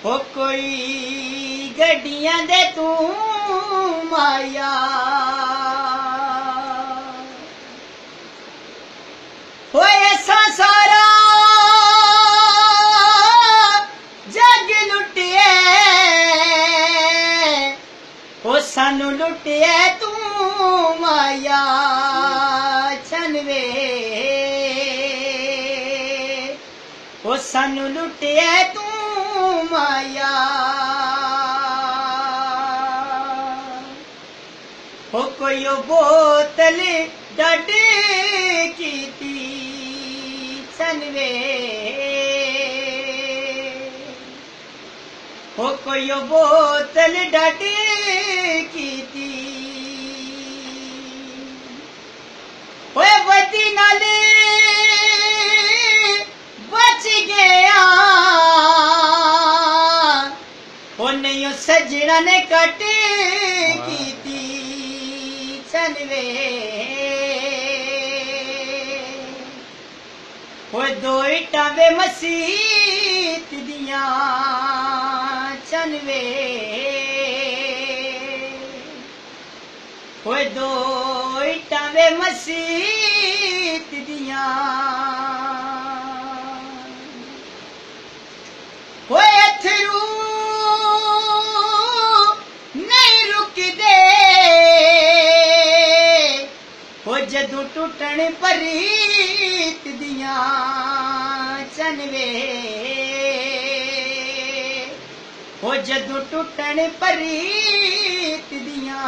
हो कोई गड्डियां दे तू माया हो ऐसा सारा जग लुटिए हो सानू लुटिए तू माया छनवे हो सानू लुटिए तू माया हो कोई बोतल डडी कीती छनवे हो कोई बोतल डडी कीती हो बदी नाले बच गया हो नहीं सजना ने कट कीती छनवे हो दो टावे मसीत दिया छनवे हो दो टावे मसीत दिया हो अथरू नहीं रुकदे हो जदू टूटन परीत दिया छनवे हो जदू टूटन परीत दिया